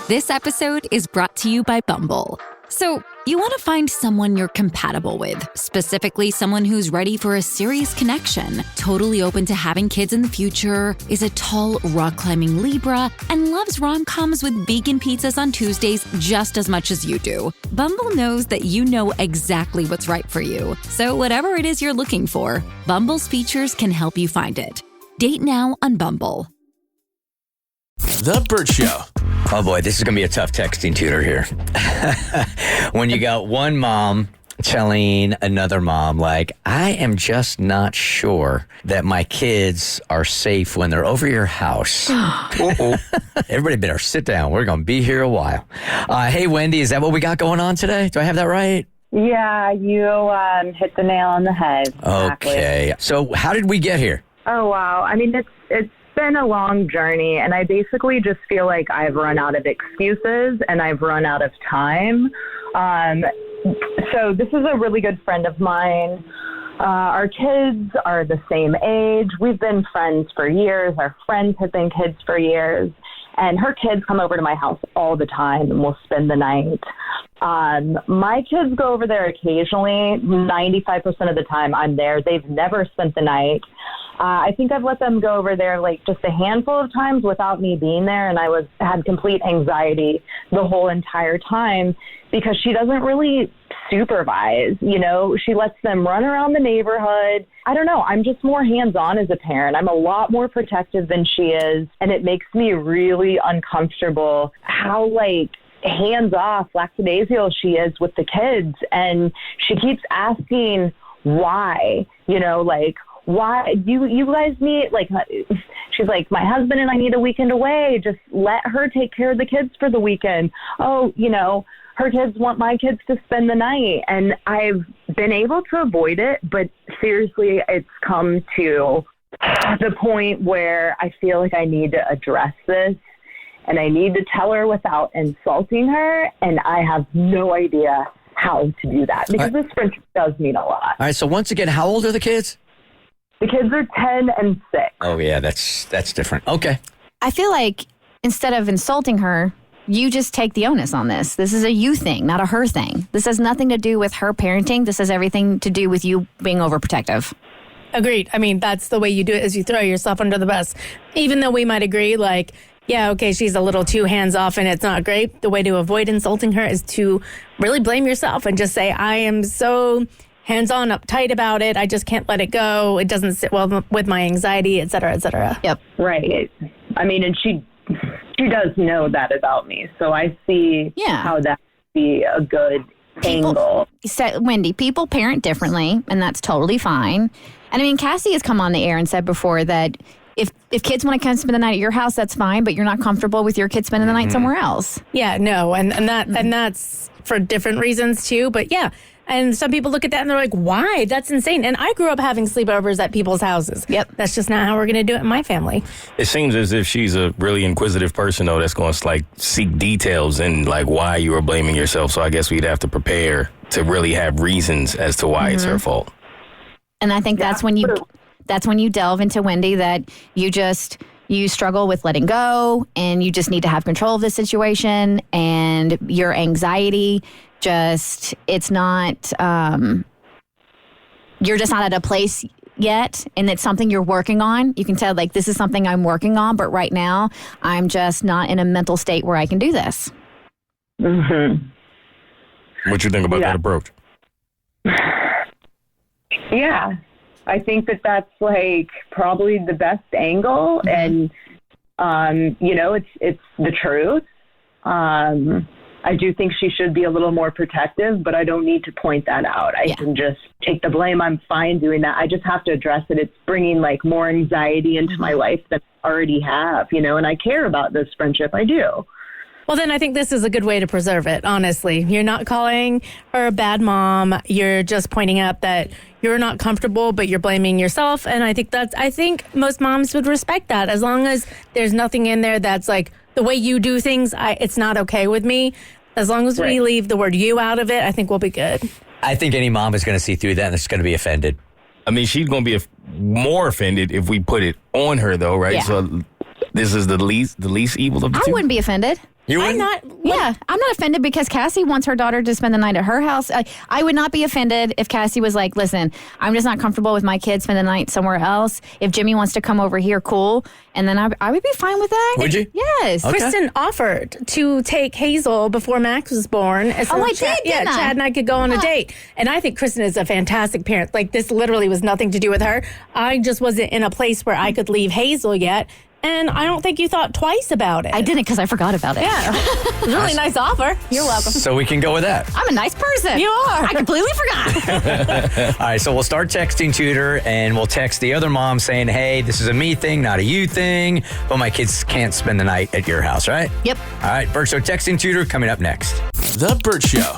This episode is brought to you by Bumble. So, you want to find someone you're compatible with, specifically someone who's ready for a serious connection, totally open to having kids in the future, is a tall, rock-climbing Libra, and loves rom-coms with vegan pizzas on Tuesdays just as much as you do. Bumble knows that you know exactly what's right for you. So whatever it is you're looking for, Bumble's features can help you find it. Date now on Bumble. The Bert Show. Oh boy, this is going to be a tough texting tutor here. When you got one mom telling another mom, like, I am just not sure that my kids are safe when they're over your house. Everybody better sit down. We're going to be here a while. Hey, Wendy, is that what we got going on today? Do I have that right? Yeah, you hit the nail on the head. Exactly. Okay. So how did we get here? Oh, wow. I mean, it's been a long journey, and I basically just feel like I've run out of excuses and I've run out of time. So this is a really good friend of mine. Our kids are the same age. We've been friends for years. Our friends have been kids for years. And her kids come over to my house all the time, and we'll spend the night. My kids go over there occasionally. 95% of the time I'm there. They've never spent the night. I think I've let them go over there like just a handful of times without me being there, and I had complete anxiety the whole entire time because she doesn't really supervise. You know, she lets them run around the neighborhood. I don't know. I'm just more hands-on as a parent. I'm a lot more protective than she is, and it makes me really uncomfortable how, like, hands-off, lackadaisical she is with the kids. And she keeps asking why, you know, like, why you guys need, like, she's like, my husband and I need a weekend away. Just let her take care of the kids for the weekend. Oh, you know, her kids want my kids to spend the night. And I've been able to avoid it, but seriously, it's come to the point where I feel like I need to address this, and I need to tell her without insulting her, and I have no idea how to do that because this friendship does mean a lot. All right, so once again, how old are the kids? The kids are 10 and 6. Oh, yeah, that's different. Okay. I feel like instead of insulting her, you just take the onus on this. This is a you thing, not a her thing. This has nothing to do with her parenting. This has everything to do with you being overprotective. Agreed. I mean, that's the way you do it, is you throw yourself under the bus. Even though we might agree, like, yeah, okay, she's a little too hands-off and it's not great. The way to avoid insulting her is to really blame yourself and just say, I am so hands-on, uptight about it. I just can't let it go. It doesn't sit well with my anxiety, et cetera, et cetera. Yep. Right. I mean, and she does know that about me. So I see how that would be a good angle. Wendy, people parent differently, and that's totally fine. And I mean, Cassie has come on the air and said before that if kids want to come spend the night at your house, that's fine, but you're not comfortable with your kids spending the night somewhere else. Yeah, no, and that's for different reasons too. But yeah, and some people look at that and they're like, "Why? That's insane." And I grew up having sleepovers at people's houses. Yep, that's just not how we're going to do it in my family. It seems as if she's a really inquisitive person, though, that's going to like seek details and like why you are blaming yourself. So I guess we'd have to prepare to really have reasons as to why it's her fault. And I think that's when you delve into, Wendy, that you struggle with letting go, and you just need to have control of the situation, and your anxiety it's not, you're just not at a place yet, and it's something you're working on. You can tell, like, this is something I'm working on, but right now I'm just not in a mental state where I can do this. Mm-hmm. What you think about that approach? Yeah, I think that's like probably the best angle, and you know, it's the truth. I do think she should be a little more protective, but I don't need to point that out. I can just take the blame. I'm fine doing that. I just have to address it. It's bringing like more anxiety into my life than I already have, you know, and I care about this friendship. I do. Well, then I think this is a good way to preserve it, honestly. You're not calling her a bad mom. You're just pointing out that you're not comfortable, but you're blaming yourself. And I think most moms would respect that, as long as there's nothing in there that's like, the way you do things, it's not okay with me. As long as we leave the word you out of it, I think we'll be good. I think any mom is going to see through that and is going to be offended. I mean, she's going to be more offended if we put it on her, though, right? Yeah. So This is the least evil of the two? I wouldn't be offended. You I'm wouldn't? not. I'm not offended because Cassie wants her daughter to spend the night at her house. I would not be offended if Cassie was like, listen, I'm just not comfortable with my kids spend the night somewhere else. If Jimmy wants to come over here, cool. And then I would be fine with that. Would you? Yes. Okay. Kristen offered to take Hazel before Max was born. So I did, didn't I? Chad and I could go on a date. And I think Kristen is a fantastic parent. Like, this literally was nothing to do with her. I just wasn't in a place where I could leave Hazel yet. And I don't think you thought twice about it. I didn't because I forgot about it. Yeah. It was a really nice offer. You're welcome. So we can go with that. I'm a nice person. You are. I completely forgot. All right, so we'll start texting tutor, and we'll text the other mom saying, hey, this is a me thing, not a you thing, but my kids can't spend the night at your house, right? Yep. All right, Bert Show texting tutor coming up next. The Bert Show.